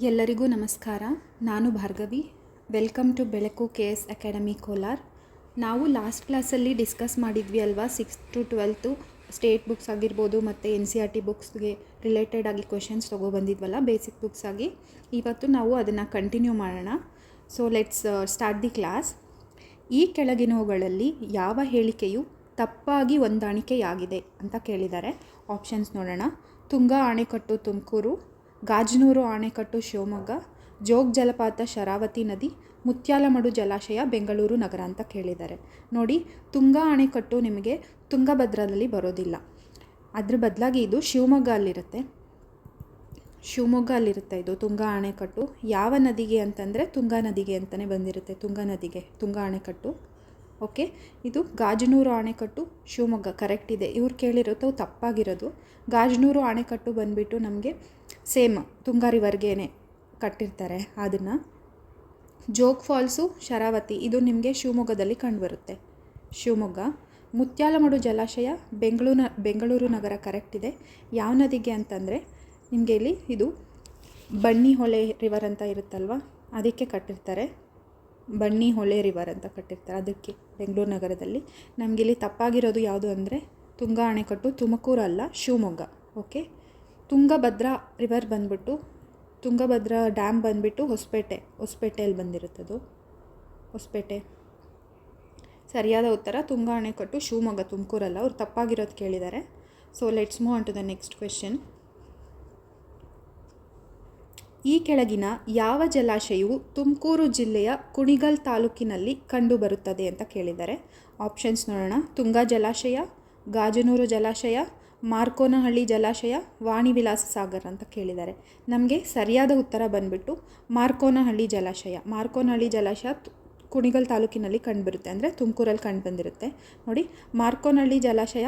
ಎಲ್ಲರಿಗೂ ನಮಸ್ಕಾರ. ನಾನು ಭಾರ್ಗವಿ. ವೆಲ್ಕಮ್ ಟು ಬೆಳಕು KS ಅಕಾಡೆಮಿ ಕೋಲಾರ್. ನಾವು ಲಾಸ್ಟ್ ಕ್ಲಾಸಲ್ಲಿ ಡಿಸ್ಕಸ್ ಮಾಡಿದ್ವಿ ಅಲ್ವಾ, 6th to 12th state books ಆಗಿರ್ಬೋದು ಮತ್ತು NCERT ಬುಕ್ಸ್ಗೆ ರಿಲೇಟೆಡ್ ಆಗಿ ಕ್ವೆಶನ್ಸ್ ತೊಗೊಬಂದಿದ್ವಲ್ಲ, ಬೇಸಿಕ್ ಬುಕ್ಸ್ ಆಗಿ. ಇವತ್ತು ನಾವು ಅದನ್ನು ಕಂಟಿನ್ಯೂ ಮಾಡೋಣ. So let's start the class. ಈ ಕೆಳಗಿನವುಗಳಲ್ಲಿ ಯಾವ ಹೇಳಿಕೆಯು ತಪ್ಪಾಗಿ ಹೊಂದಾಣಿಕೆಯಾಗಿದೆ ಅಂತ ಕೇಳಿದ್ದಾರೆ. ಆಪ್ಷನ್ಸ್ ನೋಡೋಣ. ತುಂಗಾ ಅಣೆಕಟ್ಟು ತುಮಕೂರು, ಗಾಜನೂರು ಅಣೆಕಟ್ಟು ಶಿವಮೊಗ್ಗ, ಜೋಗ ಜಲಪಾತ ಶರಾವತಿ ನದಿ, ಮುತ್ಯಾಲಮಡು ಜಲಾಶಯ ಬೆಂಗಳೂರು ನಗರ ಅಂತ ಕೇಳಿದ್ದಾರೆ. ನೋಡಿ, ತುಂಗಾ ಅಣೆಕಟ್ಟು ನಿಮಗೆ ತುಂಗಭದ್ರದಲ್ಲಿ ಬರೋದಿಲ್ಲ. ಅದ್ರ ಬದಲಾಗಿ ಇದು ಶಿವಮೊಗ್ಗ ಅಲ್ಲಿರುತ್ತೆ ಇದು ತುಂಗಾ ಅಣೆಕಟ್ಟು. ಯಾವ ನದಿಗೆ ಅಂತಂದರೆ ತುಂಗಾ ನದಿಗೆ ಅಂತಲೇ ಬಂದಿರುತ್ತೆ, ತುಂಗಾ ನದಿಗೆ ತುಂಗಾ ಅಣೆಕಟ್ಟು. ಓಕೆ, ಇದು ಗಾಜನೂರು ಅಣೆಕಟ್ಟು ಶಿವಮೊಗ್ಗ ಕರೆಕ್ಟ್ ಇದೆ. ಇವ್ರು ಕೇಳಿರೋದು ತಪ್ಪಾಗಿರೋದು. ಗಾಜನೂರು ಅಣೆಕಟ್ಟು ಬಂದುಬಿಟ್ಟು ನಮಗೆ ಸೇಮ್ ತುಂಗಾ ರಿವರ್ಗೇನೆ ಕಟ್ಟಿರ್ತಾರೆ ಅದನ್ನು. ಜೋಗ ಫಾಲ್ಸು ಶರಾವತಿ ಇದು ನಿಮಗೆ ಶಿವಮೊಗ್ಗದಲ್ಲಿ ಕಂಡುಬರುತ್ತೆ, ಶಿವಮೊಗ್ಗ. ಮುತ್ಯಾಲಮಡು ಜಲಾಶಯ ಬೆಂಗಳೂರು ನಗರ ಕರೆಕ್ಟ್ ಇದೆ. ಯಾವ ನದಿಗೆ ಅಂತಂದರೆ ನಿಮಗೆ ಇಲ್ಲಿ ಇದು ಬನ್ನಿಹೊಳೆ ರಿವರ್ ಅಂತ ಇರುತ್ತಲ್ವ, ಅದಕ್ಕೆ ಕಟ್ಟಿರ್ತಾರೆ. ಬನ್ನಿಹೊಳೆ ರಿವರ್ ಅಂತ ಕಟ್ಟಿರ್ತಾರೆ, ಅದಕ್ಕೆ ಬೆಂಗಳೂರು ನಗರದಲ್ಲಿ. ನಮಗಿಲ್ಲಿ ತಪ್ಪಾಗಿರೋದು ಯಾವುದು ಅಂದರೆ ತುಂಗಾ ಅಣೆಕಟ್ಟು ತುಮಕೂರು ಅಲ್ಲ, ಶಿವಮೊಗ್ಗ. ಓಕೆ, ತುಂಗಭದ್ರಾ ರಿವರ್ ಬಂದ್ಬಿಟ್ಟು, ತುಂಗಭದ್ರಾ ಡ್ಯಾಮ್ ಬಂದುಬಿಟ್ಟು ಹೊಸಪೇಟೆಯಲ್ಲಿ ಬಂದಿರುತ್ತದು, ಹೊಸಪೇಟೆ. ಸರಿಯಾದ ಉತ್ತರ ತುಂಗಾ ಅಣೆಕಟ್ಟು ಶಿವಮೊಗ್ಗ, ತುಮಕೂರಲ್ಲ. ಅವ್ರು ತಪ್ಪಾಗಿರೋದು ಕೇಳಿದ್ದಾರೆ. So let's move on to the next question. ಈ ಕೆಳಗಿನ ಯಾವ ಜಲಾಶಯವು ತುಮಕೂರು ಜಿಲ್ಲೆಯ ಕುಣಿಗಲ್ ತಾಲೂಕಿನಲ್ಲಿ ಕಂಡುಬರುತ್ತದೆ ಅಂತ ಕೇಳಿದ್ದಾರೆ. ಆಪ್ಷನ್ಸ್ ನೋಡೋಣ. ತುಂಗಾ ಜಲಾಶಯ, ಗಾಜನೂರು ಜಲಾಶಯ, ಮಾರ್ಕೋನಹಳ್ಳಿ ಜಲಾಶಯ, ವಾಣಿವಿಲಾಸ ಸಾಗರ್ ಅಂತ ಕೇಳಿದ್ದಾರೆ. ನಮಗೆ ಸರಿಯಾದ ಉತ್ತರ ಬಂದುಬಿಟ್ಟು ಮಾರ್ಕೋನಹಳ್ಳಿ ಜಲಾಶಯ ಕುಣಿಗಲ್ ತಾಲೂಕಿನಲ್ಲಿ ಕಂಡುಬರುತ್ತೆ, ಅಂದರೆ ತುಮಕೂರಲ್ಲಿ ಕಂಡು ಬಂದಿರುತ್ತೆ. ನೋಡಿ, ಮಾರ್ಕೋನಹಳ್ಳಿ ಜಲಾಶಯ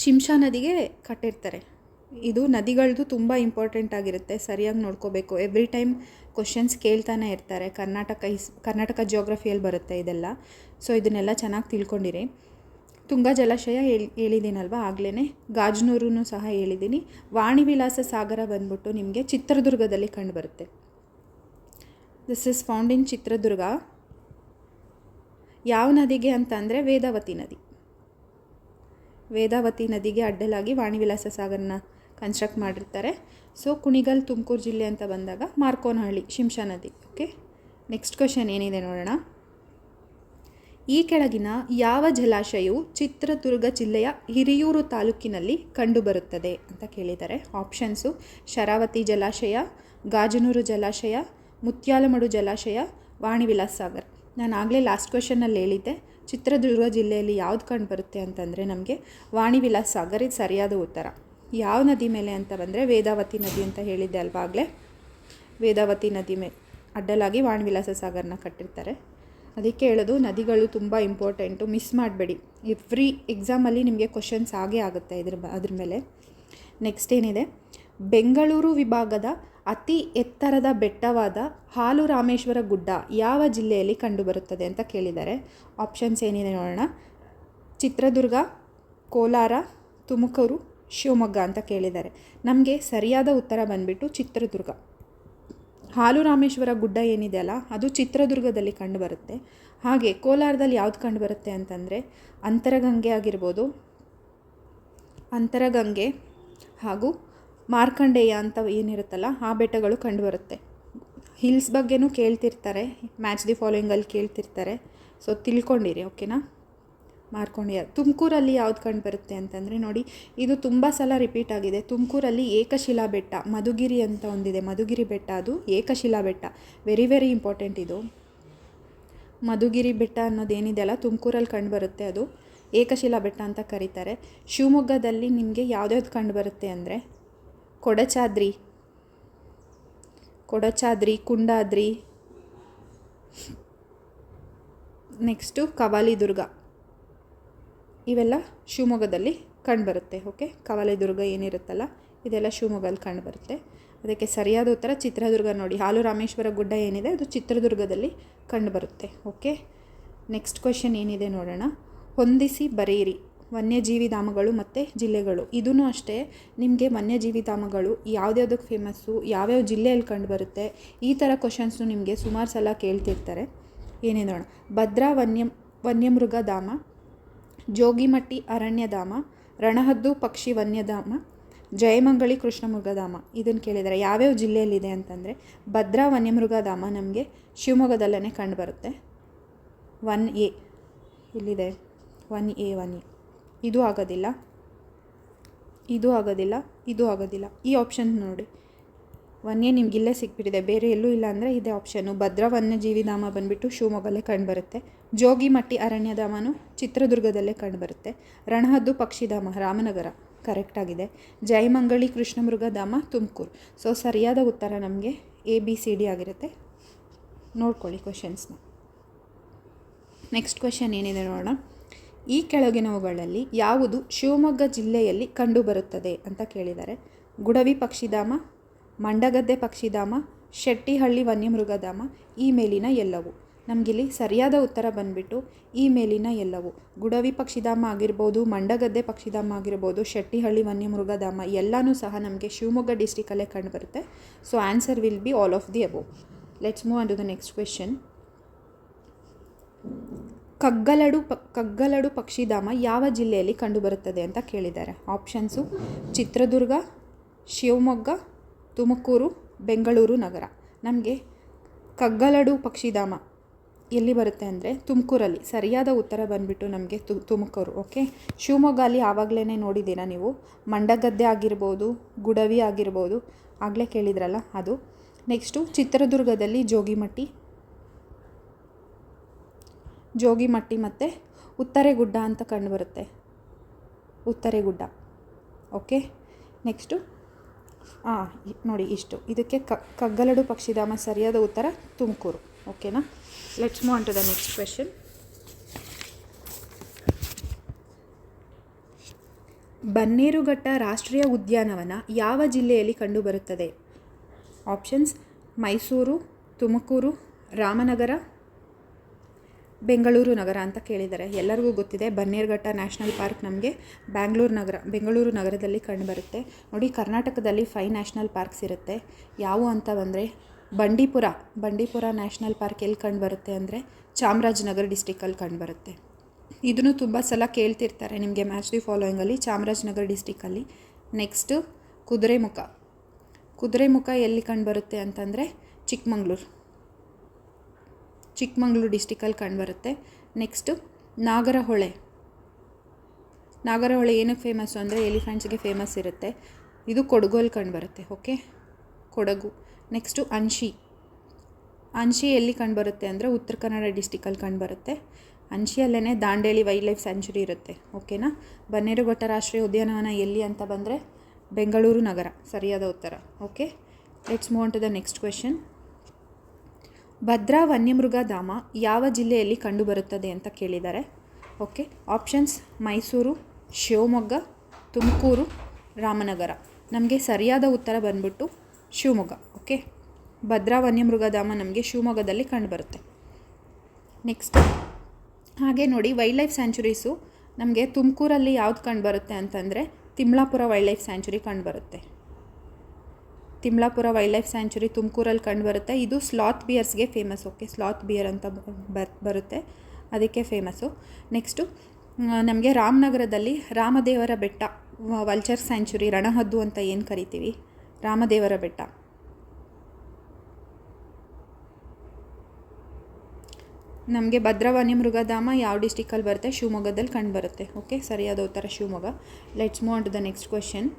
ಶಿಂಷಾ ನದಿಗೆ ಕಟ್ಟಿರ್ತಾರೆ. ಇದು ನದಿಗಳದ್ದು ತುಂಬ ಇಂಪಾರ್ಟೆಂಟ್ ಆಗಿರುತ್ತೆ, ಸರಿಯಾಗಿ ನೋಡ್ಕೋಬೇಕು. ಎವ್ರಿ ಟೈಮ್ ಕ್ವಶನ್ಸ್ ಕೇಳ್ತಾನೆ ಇರ್ತಾರೆ. ಕರ್ನಾಟಕ ಜಿಯೋಗ್ರಫಿಯಲ್ಲಿ ಬರುತ್ತೆ ಇದೆಲ್ಲ. ಸೊ ಇದನ್ನೆಲ್ಲ ಚೆನ್ನಾಗಿ ತಿಳ್ಕೊಂಡಿರಿ. ತುಂಗಾ ಜಲಾಶಯ ಹೇಳಿದ್ದೀನಲ್ವ ಆಗಲೇ. ಗಾಜನೂರೂ ಸಹ ಹೇಳಿದ್ದೀನಿ. ವಾಣಿವಿಲಾಸ ಸಾಗರ ಬಂದ್ಬಿಟ್ಟು ನಿಮಗೆ ಚಿತ್ರದುರ್ಗದಲ್ಲಿ ಕಂಡುಬರುತ್ತೆ. This is found in Chitradurga. ಯಾವ ನದಿಗೆ ಅಂತ ಅಂದರೆ ವೇದಾವತಿ ನದಿಗೆ ಅಡ್ಡಲಾಗಿ ವಾಣಿವಿಲಾಸ ಸಾಗರನ ಕನ್ಸ್ಟ್ರಕ್ಟ್ ಮಾಡಿರ್ತಾರೆ. ಸೊ ಕುಣಿಗಲ್ ತುಮಕೂರು ಜಿಲ್ಲೆ ಅಂತ ಬಂದಾಗ ಮಾರ್ಕೋನಹಳ್ಳಿ ಶಿಂಷಾ ನದಿ. ಓಕೆ, ನೆಕ್ಸ್ಟ್ ಕ್ವೆಶನ್ ಏನಿದೆ ನೋಡೋಣ. ಈ ಕೆಳಗಿನ ಯಾವ ಜಲಾಶಯವು ಚಿತ್ರದುರ್ಗ ಜಿಲ್ಲೆಯ ಹಿರಿಯೂರು ತಾಲೂಕಿನಲ್ಲಿ ಕಂಡುಬರುತ್ತದೆ ಅಂತ ಕೇಳಿದ್ದಾರೆ. ಆಪ್ಷನ್ಸು ಶರಾವತಿ ಜಲಾಶಯ, ಗಾಜನೂರು ಜಲಾಶಯ, ಮುತ್ಯಾಲಮಡು ಜಲಾಶಯ, ವಾಣಿವಿಲಾಸ ಸಾಗರ್. ನಾನು ಆಗಲೇ ಲಾಸ್ಟ್ ಕ್ವೆಶನಲ್ಲಿ ಹೇಳಿದ್ದೆ, ಚಿತ್ರದುರ್ಗ ಜಿಲ್ಲೆಯಲ್ಲಿ ಯಾವ್ದು ಕಂಡು ಬರುತ್ತೆ ಅಂತಂದರೆ ನಮಗೆ ವಾಣಿವಿಲಾಸ ಸಾಗರ್. ಇದು ಸರಿಯಾದ ಉತ್ತರ. ಯಾವ ನದಿ ಮೇಲೆ ಅಂತ ಬಂದರೆ ವೇದಾವತಿ ನದಿ ಅಂತ ಹೇಳಿದ್ದೆ ಅಲ್ವಾ ಆಗಲೇ. ವೇದಾವತಿ ನದಿ ಮೇಲೆ ಅಡ್ಡಲಾಗಿ ವಾಣಿವಿಲಾಸ ಸಾಗರನ ಕಟ್ಟಿರ್ತಾರೆ. ಅದಕ್ಕೆ ಹೇಳೋದು ನದಿಗಳು ತುಂಬ ಇಂಪಾರ್ಟೆಂಟು, ಮಿಸ್ ಮಾಡಬೇಡಿ. ಎವ್ರಿ ಎಕ್ಸಾಮಲ್ಲಿ ನಿಮಗೆ ಕ್ವಶನ್ಸ್ ಆಗೇ ಆಗುತ್ತೆ ಅದ್ರ ಮೇಲೆ. ನೆಕ್ಸ್ಟ್ ಏನಿದೆ, ಬೆಂಗಳೂರು ವಿಭಾಗದ ಅತಿ ಎತ್ತರದ ಬೆಟ್ಟವಾದ ಹಾಲು ರಾಮೇಶ್ವರ ಗುಡ್ಡ ಯಾವ ಜಿಲ್ಲೆಯಲ್ಲಿ ಕಂಡುಬರುತ್ತದೆ ಅಂತ ಕೇಳಿದ್ದಾರೆ. ಆಪ್ಷನ್ಸ್ ಏನಿದೆ ನೋಡೋಣ. ಚಿತ್ರದುರ್ಗ, ಕೋಲಾರ, ತುಮಕೂರು, ಶಿವಮೊಗ್ಗ ಅಂತ ಕೇಳಿದ್ದಾರೆ. ನಮಗೆ ಸರಿಯಾದ ಉತ್ತರ ಬಂದುಬಿಟ್ಟು ಚಿತ್ರದುರ್ಗ. ಹಾಲು ರಾಮೇಶ್ವರ ಗುಡ್ಡ ಏನಿದೆ ಅಲ್ಲ, ಅದು ಚಿತ್ರದುರ್ಗದಲ್ಲಿ ಕಂಡುಬರುತ್ತೆ. ಹಾಗೆ ಕೋಲಾರದಲ್ಲಿ ಯಾವ್ದು ಕಂಡುಬರುತ್ತೆ ಅಂತಂದರೆ ಅಂತರಗಂಗೆ ಆಗಿರ್ಬೋದು, ಅಂತರಗಂಗೆ ಹಾಗೂ ಮಾರ್ಕಂಡೇಯ ಅಂತ ಏನಿರುತ್ತಲ್ಲ ಆ ಬೆಟ್ಟಗಳು ಕಂಡುಬರುತ್ತೆ. ಹಿಲ್ಸ್ ಬಗ್ಗೆನೂ ಕೇಳ್ತಿರ್ತಾರೆ, ಮ್ಯಾಚ್ ದಿ ಫಾಲೋಯಿಂಗಲ್ಲಿ ಕೇಳ್ತಿರ್ತಾರೆ. ಸೊ ತಿಳ್ಕೊಂಡಿರಿ, ಓಕೆನಾ. ಮಾರ್ಕಂಡೇಯ. ತುಮಕೂರಲ್ಲಿ ಯಾವ್ದು ಕಂಡುಬರುತ್ತೆ ಅಂತಂದರೆ ನೋಡಿ, ಇದು ತುಂಬ ಸಲ ರಿಪೀಟ್ ಆಗಿದೆ. ತುಮಕೂರಲ್ಲಿ ಏಕಶಿಲಾ ಬೆಟ್ಟ, ಮಧುಗಿರಿ ಅಂತ ಒಂದಿದೆ, ಮಧುಗಿರಿ ಬೆಟ್ಟ, ಅದು ಏಕಶಿಲಾ ಬೆಟ್ಟ. ವೆರಿ ವೆರಿ ಇಂಪಾರ್ಟೆಂಟ್ ಇದು. ಮಧುಗಿರಿ ಬೆಟ್ಟ ಅನ್ನೋದೇನಿದೆ ಅಲ್ಲ, ತುಮಕೂರಲ್ಲಿ ಕಂಡುಬರುತ್ತೆ, ಅದು ಏಕಶಿಲಾ ಬೆಟ್ಟ ಅಂತ ಕರೀತಾರೆ. ಶಿವಮೊಗ್ಗದಲ್ಲಿ ನಿಮಗೆ ಯಾವ್ದ್ಯಾವ್ದು ಕಂಡುಬರುತ್ತೆ ಅಂದರೆ ಕೊಡಚಾದ್ರಿ, ಕುಂಡಾದ್ರಿ, ನೆಕ್ಸ್ಟು ಕವಾಲಿದುರ್ಗ, ಇವೆಲ್ಲ ಶಿವಮೊಗ್ಗದಲ್ಲಿ ಕಂಡುಬರುತ್ತೆ. ಓಕೆ, ಕವಾಲಿದುರ್ಗ ಏನಿರುತ್ತಲ್ಲ ಇದೆಲ್ಲ ಶಿವಮೊಗ್ಗದಲ್ಲಿ ಕಂಡುಬರುತ್ತೆ. ಅದಕ್ಕೆ ಸರಿಯಾದ ಉತ್ತರ ಚಿತ್ರದುರ್ಗ. ನೋಡಿ, ಹಾಲು ರಾಮೇಶ್ವರ ಗುಡ್ಡ ಏನಿದೆ ಅದು ಚಿತ್ರದುರ್ಗದಲ್ಲಿ ಕಂಡುಬರುತ್ತೆ. ಓಕೆ, ನೆಕ್ಸ್ಟ್ ಕ್ವೆಶನ್ ಏನಿದೆ ನೋಡೋಣ. ಹೊಂದಿಸಿ ಬರೆಯಿರಿ. ವನ್ಯಜೀವಿ ಧಾಮಗಳು ಮತ್ತು ಜಿಲ್ಲೆಗಳು. ಇದೂ ಅಷ್ಟೇ ನಿಮಗೆ ವನ್ಯಜೀವಿ ಧಾಮಗಳು ಯಾವುದ್ಯಾವುದಕ್ಕೆ ಫೇಮಸ್ಸು, ಯಾವ್ಯಾವ ಜಿಲ್ಲೆಯಲ್ಲಿ ಕಂಡುಬರುತ್ತೆ, ಈ ಥರ ಕ್ವಶನ್ಸು ನಿಮಗೆ ಸುಮಾರು ಸಲ ಕೇಳ್ತಿರ್ತಾರೆ. ಏನೇನೋಣ, ಭದ್ರಾ ವನ್ಯಮೃಗ ಧಾಮ, ಜೋಗಿಮಟ್ಟಿ ಅರಣ್ಯಧಾಮ, ರಣಹದ್ದು ಪಕ್ಷಿ ವನ್ಯಧಾಮ, ಜಯಮಂಗಳಿ ಕೃಷ್ಣ ಮೃಗಧಾಮ. ಇದನ್ನು ಕೇಳಿದರೆ ಯಾವ್ಯಾವ ಜಿಲ್ಲೆಯಲ್ಲಿದೆ ಅಂತಂದರೆ ಭದ್ರಾ ವನ್ಯಮೃಗಧಾಮ ನಮಗೆ ಶಿವಮೊಗ್ಗದಲ್ಲೇ ಕಂಡುಬರುತ್ತೆ. 1A ಇಲ್ಲಿದೆ, 1A. ಇದು ಆಗೋದಿಲ್ಲ, ಇದು ಆಗೋದಿಲ್ಲ, ಇದು ಆಗೋದಿಲ್ಲ. ಈ ಆಪ್ಷನ್ ನೋಡಿ, 1A ನಿಮ್ಗೆ ಇಲ್ಲೇ ಸಿಕ್ಬಿಟ್ಟಿದೆ, ಬೇರೆ ಎಲ್ಲೂ ಇಲ್ಲ ಅಂದರೆ ಇದೇ ಆಪ್ಷನ್ನು. ಭದ್ರಾ ವನ್ಯಜೀವಿ ಧಾಮ ಬಂದುಬಿಟ್ಟು ಶಿವಮೊಗ್ಗಲ್ಲೇ ಕಂಡುಬರುತ್ತೆ. ಜೋಗಿಮಟ್ಟಿ ಅರಣ್ಯಧಾಮನು ಚಿತ್ರದುರ್ಗದಲ್ಲೇ ಕಂಡುಬರುತ್ತೆ. ರಣಹದ್ದು ಪಕ್ಷಿಧಾಮ ರಾಮನಗರ ಕರೆಕ್ಟಾಗಿದೆ. ಜಯಮಂಗಳಿ ಕೃಷ್ಣ ಮೃಗಧಾಮ ತುಮಕೂರು. ಸೊ ಸರಿಯಾದ ಉತ್ತರ ನಮಗೆ ABCD ಆಗಿರುತ್ತೆ. ನೋಡ್ಕೊಳ್ಳಿ ಕ್ವಶನ್ಸ್ನ. ನೆಕ್ಸ್ಟ್ ಕ್ವೆಶನ್ ಏನಿದೆ ನೋಡೋಣ. ಈ ಕೆಳಗಿನವುಗಳಲ್ಲಿ ಯಾವುದು ಶಿವಮೊಗ್ಗ ಜಿಲ್ಲೆಯಲ್ಲಿ ಕಂಡುಬರುತ್ತದೆ ಅಂತ ಕೇಳಿದ್ದಾರೆ. ಗುಡವಿ ಪಕ್ಷಿಧಾಮ, ಮಂಡಗದ್ದೆ ಪಕ್ಷಿಧಾಮ, ಶೆಟ್ಟಿಹಳ್ಳಿ ವನ್ಯಮೃಗಧಾಮ, ಈ ಮೇಲಿನ ಎಲ್ಲವು. ನಮಗಿಲ್ಲಿ ಸರಿಯಾದ ಉತ್ತರ ಬಂದುಬಿಟ್ಟು ಈ ಮೇಲಿನ ಎಲ್ಲವು. ಗುಡವಿ ಪಕ್ಷಿಧಾಮ ಆಗಿರ್ಬೋದು, ಮಂಡಗದ್ದೆ ಪಕ್ಷಿಧಾಮ ಆಗಿರ್ಬೋದು, ಶೆಟ್ಟಿಹಳ್ಳಿ ವನ್ಯಮೃಗಧಾಮ ಎಲ್ಲನೂ ಸಹ ನಮಗೆ ಶಿವಮೊಗ್ಗ ಡಿಸ್ಟಿಕಲ್ಲೇ ಕಂಡುಬರುತ್ತೆ. So answer will be all of the above. Let's move on to the next question. Kaggaladu ಪಕ್ಷಿಧಾಮ ಯಾವ ಜಿಲ್ಲೆಯಲ್ಲಿ ಕಂಡುಬರುತ್ತದೆ ಅಂತ ಕೇಳಿದ್ದಾರೆ. ಆಪ್ಷನ್ಸು ಚಿತ್ರದುರ್ಗ, ಶಿವಮೊಗ್ಗ, ತುಮಕೂರು, ಬೆಂಗಳೂರು ನಗರ. ನಮಗೆ ಕಗ್ಗಲಡು ಪಕ್ಷಿಧಾಮ ಎಲ್ಲಿ ಬರುತ್ತೆ ಅಂದರೆ ತುಮಕೂರಲ್ಲಿ. ಸರಿಯಾದ ಉತ್ತರ ಬಂದುಬಿಟ್ಟು ನಮಗೆ ತುಮಕೂರು. ಓಕೆ, ಶಿವಮೊಗ್ಗ ಅಲ್ಲಿ ಆವಾಗಲೇ ನೋಡಿದ್ದೀರಾ ನೀವು, ಮಂಡಗದ್ದೆ ಆಗಿರ್ಬೋದು, ಗುಡವಿ ಆಗಿರ್ಬೋದು, ಆಗಲೇ ಕೇಳಿದ್ರಲ್ಲ ಅದು. ನೆಕ್ಸ್ಟು ಚಿತ್ರದುರ್ಗದಲ್ಲಿ ಜೋಗಿಮಟ್ಟಿ ಮತ್ತು ಉತ್ತರೆಗುಡ್ಡ ಅಂತ ಕಂಡುಬರುತ್ತೆ, ಉತ್ತರೆಗುಡ್ಡ. ಓಕೆ, ನೆಕ್ಸ್ಟು ನೋಡಿ ಇಷ್ಟು. ಇದಕ್ಕೆ ಕಗ್ಗಲಡು ಪಕ್ಷಿಧಾಮ ಸರಿಯಾದ ಉತ್ತರ ತುಮಕೂರು. ಓಕೆನಾ? Let's move on to the next question. Bannerghatta ರಾಷ್ಟ್ರೀಯ ಉದ್ಯಾನವನ ಯಾವ ಜಿಲ್ಲೆಯಲ್ಲಿ ಕಂಡುಬರುತ್ತದೆ? ಆಪ್ಷನ್ಸ್ ಮೈಸೂರು, ತುಮಕೂರು, ರಾಮನಗರ, ಬೆಂಗಳೂರು ನಗರ ಅಂತ ಕೇಳಿದ್ದಾರೆ. ಎಲ್ಲರಿಗೂ ಗೊತ್ತಿದೆ ಬನ್ನೇರುಘಟ್ಟ ನ್ಯಾಷನಲ್ ಪಾರ್ಕ್ ನಮಗೆ ಬೆಂಗಳೂರು ನಗರದಲ್ಲಿ ಕಂಡುಬರುತ್ತೆ. ನೋಡಿ, ಕರ್ನಾಟಕದಲ್ಲಿ 5 ನ್ಯಾಷನಲ್ ಪಾರ್ಕ್ಸ್ ಇರುತ್ತೆ. ಯಾವುವು ಅಂತ ಬಂದರೆ ಬಂಡೀಪುರ ನ್ಯಾಷನಲ್ ಪಾರ್ಕ್ ಎಲ್ಲಿ ಕಂಡುಬರುತ್ತೆ ಅಂದರೆ ಚಾಮರಾಜನಗರ ಡಿಸ್ಟಿಕಲ್ಲಿ ಕಂಡುಬರುತ್ತೆ. ಇದನ್ನು ತುಂಬ ಸಲ ಕೇಳ್ತಿರ್ತಾರೆ ನಿಮಗೆ ಮ್ಯಾಚ್ ದಿ ಫಾಲೋಯಿಂಗಲ್ಲಿ, ಚಾಮರಾಜನಗರ ಡಿಸ್ಟಿಕಲ್ಲಿ. ನೆಕ್ಸ್ಟು ಕುದುರೆಮುಖ ಎಲ್ಲಿ ಕಂಡುಬರುತ್ತೆ ಅಂತಂದರೆ ಚಿಕ್ಕಮಂಗ್ಳೂರು ಡಿಸ್ಟಿಕಲ್ಲಿ ಕಂಡುಬರುತ್ತೆ. ನೆಕ್ಸ್ಟು ನಾಗರಹೊಳೆ ಏನಕ್ಕೆ ಫೇಮಸ್ಸು ಅಂದರೆ ಎಲಿಫೆಂಟ್ಸ್ಗೆ ಫೇಮಸ್ ಇರುತ್ತೆ. ಇದು ಕೊಡಗಲ್ಲಿ ಕಂಡುಬರುತ್ತೆ. ಓಕೆ, ಕೊಡಗು. ನೆಕ್ಸ್ಟು ಅನ್ಶಿ ಎಲ್ಲಿ ಕಂಡುಬರುತ್ತೆ ಅಂದರೆ ಉತ್ತರ ಕನ್ನಡ ಡಿಸ್ಟಿಕಲ್ಲಿ ಕಂಡುಬರುತ್ತೆ. ಅನ್ಶಿಯಲ್ಲೇ ದಾಂಡೇಲಿ ವೈಲ್ಡ್ ಲೈಫ್ ಸ್ಯಾಂಚುರಿ ಇರುತ್ತೆ. ಓಕೆನಾ? ಬನ್ನೇರುಘಟ್ಟ ರಾಷ್ಟ್ರೀಯ ಉದ್ಯಾನವನ ಎಲ್ಲಿ ಅಂತ ಬಂದರೆ ಬೆಂಗಳೂರು ನಗರ ಸರಿಯಾದ ಉತ್ತರ. Okay, let's move on to the next question. Bhadra ವನ್ಯಮೃಗಧಾಮ ಯಾವ ಜಿಲ್ಲೆಯಲ್ಲಿ ಕಂಡುಬರುತ್ತದೆ ಅಂತ ಕೇಳಿದ್ದಾರೆ. Okay, options Mysuru, Shivamogga, Tumakuru, Ramanagara. ನಮಗೆ ಸರಿಯಾದ ಉತ್ತರ ಬಂದ್ಬಿಟ್ಟು ಶಿವಮೊಗ್ಗ. ಓಕೆ, ಭದ್ರಾ ವನ್ಯಮೃಗಧಾಮ ನಮಗೆ ಶಿವಮೊಗ್ಗದಲ್ಲಿ ಕಂಡುಬರುತ್ತೆ. ನೆಕ್ಸ್ಟ್ ಹಾಗೆ ನೋಡಿ, ವೈಲ್ಡ್ ಲೈಫ್ ಸ್ಯಾಂಚುರೀಸು ನಮಗೆ ತುಮಕೂರಲ್ಲಿ ಯಾವ್ದು ಕಂಡುಬರುತ್ತೆ ಅಂತಂದರೆ ತಿಮ್ಲಾಪುರ ವೈಲ್ಡ್ ಲೈಫ್ ಸ್ಯಾಂಚುರಿ ಕಂಡುಬರುತ್ತೆ. ತಿಮ್ಲಾಪುರ ವೈಲ್ಡ್ ಲೈಫ್ ಸ್ಯಾಂಚುರಿ ತುಮಕೂರಲ್ಲಿ ಕಂಡುಬರುತ್ತೆ. ಇದು ಸ್ಲಾತ್ ಬಿಯರ್ಸ್ಗೆ ಫೇಮಸ್. ಓಕೆ, ಸ್ಲಾತ್ ಬಿಯರ್ ಅಂತ ಬರುತ್ತೆ, ಅದಕ್ಕೆ ಫೇಮಸ್ಸು. ನೆಕ್ಸ್ಟು ನಮಗೆ ರಾಮನಗರದಲ್ಲಿ ರಾಮದೇವರ ಬೆಟ್ಟ ವಲ್ಚರ್ ಸ್ಯಾಂಚುರಿ, ರಣಹದ್ದು ಅಂತ ಏನು ಕರಿತೀವಿ, ರಾಮದೇವರ ಬೆಟ್ಟ. ನಮಗೆ ಭದ್ರಾ ವನ್ಯಮೃಗಧಾಮ ಯಾವ ಡಿಸ್ಟಿಕಲ್ಲಿ ಬರುತ್ತೆ? ಶಿವಮೊಗ್ಗದಲ್ಲಿ ಕಂಡುಬರುತ್ತೆ. ಓಕೆ, ಸರಿಯಾದ ಉತ್ತರ Shivamogga. Let's move on to the next question.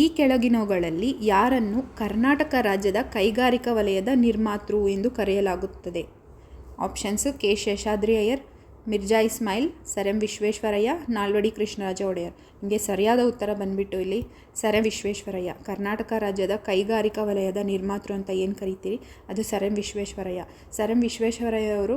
ಈ ಕೆಳಗಿನವುಗಳಲ್ಲಿ ಯಾರನ್ನು ಕರ್ನಾಟಕ ರಾಜ್ಯದ ಕೈಗಾರಿಕಾ ವಲಯದ ನಿರ್ಮಾತೃ ಎಂದು ಕರೆಯಲಾಗುತ್ತದೆ? Options K. Seshadri Iyer, Mirza Ismail, sir M Visvesvaraya, Nalvadi Krishnaraja Wadiyar. ನಿಮಗೆ ಸರಿಯಾದ ಉತ್ತರ ಬಂದುಬಿಟ್ಟು ಇಲ್ಲಿ ಸರ್ ಎಂ ವಿಶ್ವೇಶ್ವರಯ್ಯ. ಕರ್ನಾಟಕ ರಾಜ್ಯದ ಕೈಗಾರಿಕಾ ವಲಯದ ನಿರ್ಮಾತೃ ಅಂತ ಏನು ಕರಿತೀರಿ ಅದು sir M Visvesvaraya. Sir M Visvesvaraya ಅವರು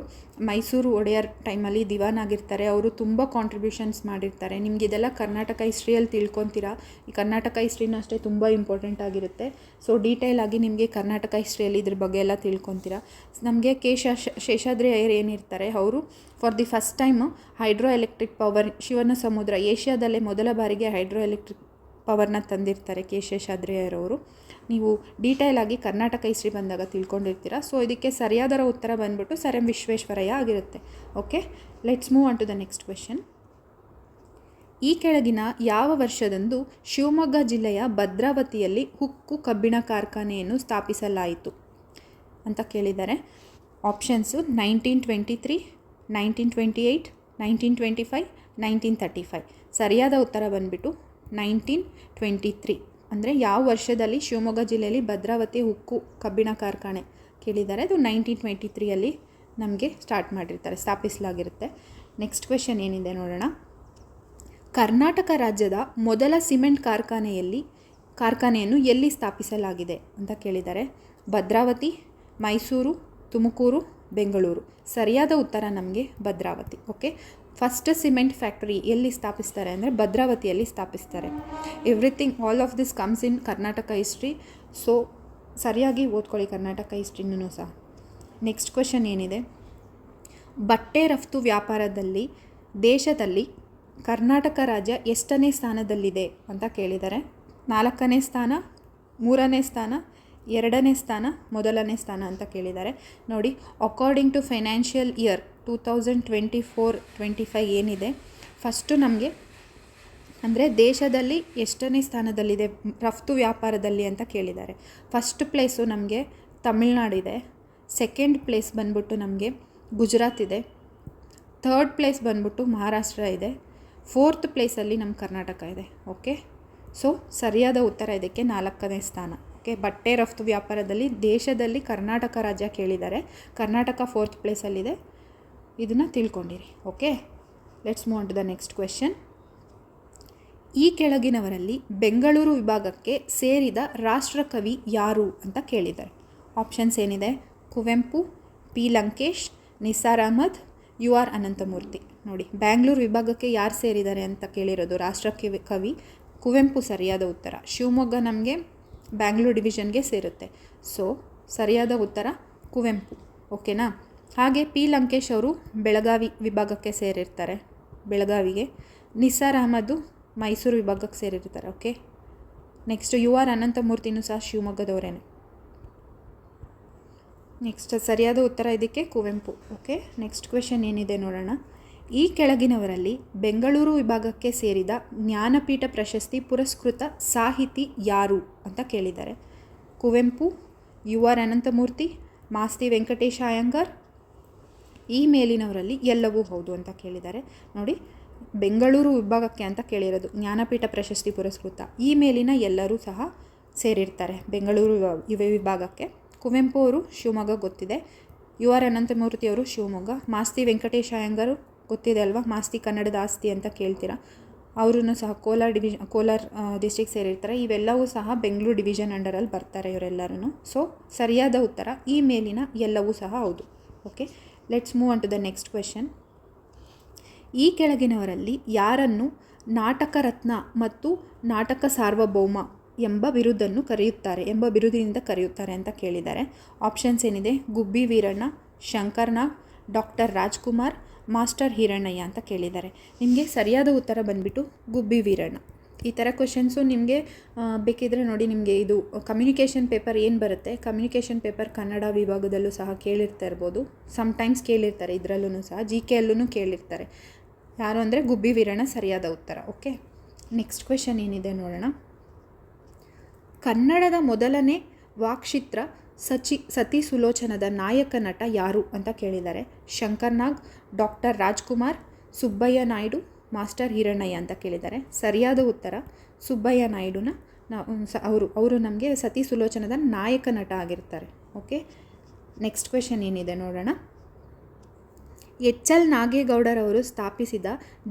ಮೈಸೂರು ಒಡೆಯರ್ ಟೈಮಲ್ಲಿ ದಿವಾನ್ ಆಗಿರ್ತಾರೆ. ಅವರು ತುಂಬ ಕಾಂಟ್ರಿಬ್ಯೂಷನ್ಸ್ ಮಾಡಿರ್ತಾರೆ. ನಿಮ್ಗೆ ಇದೆಲ್ಲ ಕರ್ನಾಟಕ ಹಿಸ್ಟ್ರಿಯಲ್ಲಿ ತಿಳ್ಕೊತೀರಾ. ಈ ಕರ್ನಾಟಕ ಹಿಸ್ಟ್ರಿನೂ ಅಷ್ಟೇ ತುಂಬ ಇಂಪಾರ್ಟೆಂಟ್ ಆಗಿರುತ್ತೆ. ಸೊ ಡೀಟೇಲ್ ಆಗಿ ನಿಮಗೆ ಕರ್ನಾಟಕ ಹಿಸ್ಟ್ರಿಯಲ್ಲಿ ಇದ್ರ ಬಗ್ಗೆ ಎಲ್ಲ ತಿಳ್ಕೊತೀರಾ. ನಮಗೆ ಶೇಷಾದ್ರಿ ಅಯ್ಯರ್ ಏನಿರ್ತಾರೆ ಅವರು for the first time hydro electric power ಶಿವನ ಸಮುದ್ರ ಏಷ್ಯಾದಲ್ಲೇ ಮೊದಲ ಬಾರಿಗೆ ಹೈಡ್ರೋ ಎಲೆಕ್ಟ್ರಿಕ್ ಪವರ್ನ ತಂದಿರ್ತಾರೆ ಶೇಷಾದ್ರಿ ಅಯ್ಯರ್ ಅವರು. ನೀವು ಡೀಟೇಲ್ ಆಗಿ ಕರ್ನಾಟಕ ಹಿಸ್ಟ್ರಿ ಬಂದಾಗ ತಿಳ್ಕೊಂಡಿರ್ತೀರ. ಸೊ ಇದಕ್ಕೆ ಸರಿಯಾದ ಉತ್ತರ ಬಂದ್ಬಿಟ್ಟು ಸರ್ ಎಂ ವಿಶ್ವೇಶ್ವರಯ್ಯ ಆಗಿರುತ್ತೆ. Okay, let's move on to the next question. ಈ ಕೆಳಗಿನ ಯಾವ ವರ್ಷದಂದು ಶಿವಮೊಗ್ಗ ಜಿಲ್ಲೆಯ ಭದ್ರಾವತಿಯಲ್ಲಿ ಹುಕ್ಕು ಕಬ್ಬಿಣ ಕಾರ್ಖಾನೆಯನ್ನು ಸ್ಥಾಪಿಸಲಾಯಿತು ಅಂತ ಕೇಳಿದ್ದಾರೆ. ಆಪ್ಷನ್ಸು 1923, 1928, 1925, 1935. ಸರಿಯಾದ ಉತ್ತರ ಬಂದುಬಿಟ್ಟು 1923. ಅಂದರೆ ಯಾವ ವರ್ಷದಲ್ಲಿ ಶಿವಮೊಗ್ಗ ಜಿಲ್ಲೆಯಲ್ಲಿ ಭದ್ರಾವತಿ ಹುಕ್ಕು ಕಬ್ಬಿಣ ಕಾರ್ಖಾನೆ ಕೇಳಿದ್ದಾರೆ. ಅದು 1923ಯಲ್ಲಿ ನಮಗೆ ಸ್ಟಾರ್ಟ್ ಮಾಡಿರ್ತಾರೆ, ಸ್ಥಾಪಿಸಲಾಗಿರುತ್ತೆ. ನೆಕ್ಸ್ಟ್ ಕ್ವೆಶನ್ ಏನಿದೆ ನೋಡೋಣ. ಕರ್ನಾಟಕ ರಾಜ್ಯದ ಮೊದಲ ಸಿಮೆಂಟ್ ಕಾರ್ಖಾನೆಯನ್ನು ಎಲ್ಲಿ ಸ್ಥಾಪಿಸಲಾಗಿದೆ ಅಂತ ಕೇಳಿದ್ದಾರೆ. ಭದ್ರಾವತಿ, ಮೈಸೂರು, ತುಮಕೂರು, ಬೆಂಗಳೂರು. ಸರಿಯಾದ ಉತ್ತರ ನಮಗೆ Bhadravati. Okay, first cement factory ಎಲ್ಲಿ ಸ್ಥಾಪಿಸ್ತಾರೆ ಅಂದರೆ ಭದ್ರಾವತಿಯಲ್ಲಿ ಸ್ಥಾಪಿಸ್ತಾರೆ. Everything all of this comes in Karnataka history. So ಸರಿಯಾಗಿ ಓದ್ಕೊಳ್ಳಿ ಕರ್ನಾಟಕ ಹಿಸ್ಟ್ರಿನೂ ಸಹ. ನೆಕ್ಸ್ಟ್ ಕ್ವೆಶನ್ ಏನಿದೆ. ಬಟ್ಟೆ ರಫ್ತು ವ್ಯಾಪಾರದಲ್ಲಿ ದೇಶದಲ್ಲಿ ಕರ್ನಾಟಕ ರಾಜ್ಯ ಎಷ್ಟನೇ ಸ್ಥಾನದಲ್ಲಿದೆ ಅಂತ ಕೇಳಿದ್ದಾರೆ. 4ನೇ ಸ್ಥಾನ, 3ನೇ ಸ್ಥಾನ, 2ನೇ ಸ್ಥಾನ, 1ನೇ ಸ್ಥಾನ ಅಂತ ಕೇಳಿದ್ದಾರೆ. ನೋಡಿ, ಅಕಾರ್ಡಿಂಗ್ ಟು ಫೈನಾನ್ಷಿಯಲ್ ಇಯರ್ 2024-25 ಏನಿದೆ, ಫಸ್ಟು ನಮಗೆ ಅಂದರೆ ದೇಶದಲ್ಲಿ ಎಷ್ಟನೇ ಸ್ಥಾನದಲ್ಲಿದೆ ರಫ್ತು ವ್ಯಾಪಾರದಲ್ಲಿ ಅಂತ ಕೇಳಿದ್ದಾರೆ. ಫಸ್ಟ್ ಪ್ಲೇಸು ನಮಗೆ ತಮಿಳ್ನಾಡಿದೆ, ಸೆಕೆಂಡ್ ಪ್ಲೇಸ್ ಬಂದ್ಬಿಟ್ಟು ನಮಗೆ ಗುಜರಾತ್ ಇದೆ, ಥರ್ಡ್ ಪ್ಲೇಸ್ ಬಂದ್ಬಿಟ್ಟು ಮಹಾರಾಷ್ಟ್ರ ಇದೆ, ಫೋರ್ತ್ ಪ್ಲೇಸಲ್ಲಿ ನಮ್ಮ ಕರ್ನಾಟಕ ಇದೆ. ಓಕೆ, ಸೊ ಸರಿಯಾದ ಉತ್ತರ ಇದಕ್ಕೆ 4ನೇ ಸ್ಥಾನ. ಓಕೆ, ಬಟ್ಟೆ ರಫ್ತು ವ್ಯಾಪಾರದಲ್ಲಿ ದೇಶದಲ್ಲಿ ಕರ್ನಾಟಕ ರಾಜ್ಯ ಕೇಳಿದ್ದಾರೆ. ಕರ್ನಾಟಕ 4th ಪ್ಲೇಸಲ್ಲಿದೆ. ಇದನ್ನು ತಿಳ್ಕೊಂಡಿರಿ. Okay, let's move on to the next question. ಈ ಕೆಳಗಿನವರಲ್ಲಿ ಬೆಂಗಳೂರು ವಿಭಾಗಕ್ಕೆ ಸೇರಿದ ರಾಷ್ಟ್ರಕವಿ ಯಾರು ಅಂತ ಕೇಳಿದ್ದಾರೆ. ಆಪ್ಷನ್ಸ್ ಏನಿದೆ. Kuvempu, P Lankesh, Nisar Ahmed, U R Ananthamurthy. ನೋಡಿ, ಬ್ಯಾಂಗ್ಳೂರು ವಿಭಾಗಕ್ಕೆ ಯಾರು ಸೇರಿದ್ದಾರೆ ಅಂತ ಕೇಳಿರೋದು. ರಾಷ್ಟ್ರಕವಿ ಕುವೆಂಪು ಸರಿಯಾದ ಉತ್ತರ. ಶಿವಮೊಗ್ಗ ನಮಗೆ ಬ್ಯಾಂಗ್ಳೂರು ಡಿವಿಷನ್ಗೆ ಸೇರುತ್ತೆ. ಸೊ ಸರಿಯಾದ ಉತ್ತರ ಕುವೆಂಪು. ಓಕೆನಾ. ಹಾಗೆ ಪಿ ಲಂಕೇಶ್ ಅವರು ಬೆಳಗಾವಿ ವಿಭಾಗಕ್ಕೆ ಸೇರಿರ್ತಾರೆ, ಬೆಳಗಾವಿಗೆ. ನಿಸಾರ್ ಅಹಮದ್ದು ಮೈಸೂರು ವಿಭಾಗಕ್ಕೆ ಸೇರಿರ್ತಾರೆ. ಓಕೆ, ನೆಕ್ಸ್ಟ್ ಯು ಆರ್ ಅನಂತಮೂರ್ತಿನೂ ಸಹ ಶಿವಮೊಗ್ಗದವರೇನೆ. ನೆಕ್ಸ್ಟ್ ಸರಿಯಾದ ಉತ್ತರ ಇದಕ್ಕೆ ಕುವೆಂಪು. ಓಕೆ, ನೆಕ್ಸ್ಟ್ ಕ್ವೆಶನ್ ಏನಿದೆ ನೋಡೋಣ. ಈ ಕೆಳಗಿನವರಲ್ಲಿ ಬೆಂಗಳೂರು ವಿಭಾಗಕ್ಕೆ ಸೇರಿದ ಜ್ಞಾನಪೀಠ ಪ್ರಶಸ್ತಿ ಪುರಸ್ಕೃತ ಸಾಹಿತಿ ಯಾರು ಅಂತ ಕೇಳಿದ್ದಾರೆ. ಕುವೆಂಪು, ಯು ಆರ್ ಅನಂತಮೂರ್ತಿ, ಮಾಸ್ತಿ ವೆಂಕಟೇಶ ಅಯ್ಯಂಗಾರ್, ಈ ಮೇಲಿನವರಲ್ಲಿ ಎಲ್ಲವೂ ಹೌದು ಅಂತ ಕೇಳಿದ್ದಾರೆ. ನೋಡಿ, ಬೆಂಗಳೂರು ವಿಭಾಗಕ್ಕೆ ಅಂತ ಕೇಳಿರೋದು ಜ್ಞಾನಪೀಠ ಪ್ರಶಸ್ತಿ ಪುರಸ್ಕೃತ. ಈ ಮೇಲಿನ ಎಲ್ಲರೂ ಸಹ ಸೇರಿರ್ತಾರೆ ಬೆಂಗಳೂರು ವಿಭಾಗಕ್ಕೆ. ಕುವೆಂಪು ಅವರು ಶಿವಮೊಗ್ಗ ಗೊತ್ತಿದೆ, ಯು ಆರ್ ಅನಂತಮೂರ್ತಿ ಅವರು ಶಿವಮೊಗ್ಗ, ಮಾಸ್ತಿ ವೆಂಕಟೇಶ ಅಯ್ಯಂಗಾರು ಗೊತ್ತಿದೆ ಅಲ್ವಾ, ಮಾಸ್ತಿ ಕನ್ನಡದ ಆಸ್ತಿ ಅಂತ ಕೇಳ್ತೀರಾ, ಅವರೂ ಸಹ ಕೋಲಾರ ಡಿಸ್ಟ್ರಿಕ್ಟ್ ಸೇರಿರ್ತಾರೆ. ಇವೆಲ್ಲವೂ ಸಹ ಬೆಂಗಳೂರು ಡಿವಿಷನ್ ಅಂಡರಲ್ಲಿ ಬರ್ತಾರೆ ಇವರೆಲ್ಲರೂ. ಸೊ ಸರಿಯಾದ ಉತ್ತರ ಈ ಮೇಲಿನ ಎಲ್ಲವೂ ಸಹ ಹೌದು. Okay, let's move on to the next question. ಈ ಕೆಳಗಿನವರಲ್ಲಿ ಯಾರನ್ನು ನಾಟಕ ರತ್ನ ಮತ್ತು ನಾಟಕ ಸಾರ್ವಭೌಮ ಎಂಬ ಬಿರುದಿನಿಂದ ಕರೆಯುತ್ತಾರೆ ಅಂತ ಕೇಳಿದ್ದಾರೆ. ಆಪ್ಷನ್ಸ್ ಏನಿದೆ. ಗುಬ್ಬಿ ವೀರಣ್ಣ, ಶಂಕರ್ನಾಗ್, ಡಾಕ್ಟರ್ ರಾಜ್ಕುಮಾರ್, ಮಾಸ್ಟರ್ ಹಿರಣ್ಣಯ್ಯ ಅಂತ ಕೇಳಿದ್ದಾರೆ. ನಿಮಗೆ ಸರಿಯಾದ ಉತ್ತರ ಬಂದುಬಿಟ್ಟು ಗುಬ್ಬಿ ವೀರಣ್ಣ. ಈ ಥರ ಕ್ವೆಶನ್ಸು ನಿಮಗೆ ಬೇಕಿದ್ದರೆ ನೋಡಿ, ನಿಮಗೆ ಇದು ಕಮ್ಯುನಿಕೇಷನ್ ಪೇಪರ್ ಏನು ಬರುತ್ತೆ, ಕಮ್ಯುನಿಕೇಷನ್ ಪೇಪರ್ ಕನ್ನಡ ವಿಭಾಗದಲ್ಲೂ ಸಹ ಕೇಳಿರ್ತಾ ಇರ್ಬೋದು. ಸಮ್ಟೈಮ್ಸ್ ಕೇಳಿರ್ತಾರೆ, ಇದರಲ್ಲೂ ಸಹ GK ಕೇಳಿರ್ತಾರೆ. ಯಾರು ಅಂದರೆ ಗುಬ್ಬಿ ವೀರಣ್ಣ ಸರಿಯಾದ ಉತ್ತರ. ಓಕೆ, ನೆಕ್ಸ್ಟ್ ಕ್ವೆಶನ್ ಏನಿದೆ ನೋಡೋಣ. ಕನ್ನಡದ ಮೊದಲನೇ ವಾಕ್ಚಿತ್ರ ಸತಿ ಸುಲೋಚನದ ನಾಯಕ ನಟ ಯಾರು ಅಂತ ಕೇಳಿದ್ದಾರೆ. ಶಂಕರ್ನಾಗ್, ಡಾಕ್ಟರ್ ರಾಜ್ಕುಮಾರ್, ಸುಬ್ಬಯ್ಯ ನಾಯ್ಡು, ಮಾಸ್ಟರ್ ಹಿರಣ್ಣಯ್ಯ ಅಂತ ಕೇಳಿದ್ದಾರೆ. ಸರಿಯಾದ ಉತ್ತರ ಸುಬ್ಬಯ್ಯ ನಾಯ್ಡುನ ಅವರು ನಮಗೆ ಸತಿ ಸುಲೋಚನದ ನಾಯಕ ನಟ ಆಗಿರ್ತಾರೆ. ಓಕೆ, ನೆಕ್ಸ್ಟ್ ಕ್ವೆಶನ್ ಏನಿದೆ ನೋಡೋಣ. ಎಚ್ ಎಲ್ ನಾಗೇಗೌಡರವರು ಸ್ಥಾಪಿಸಿದ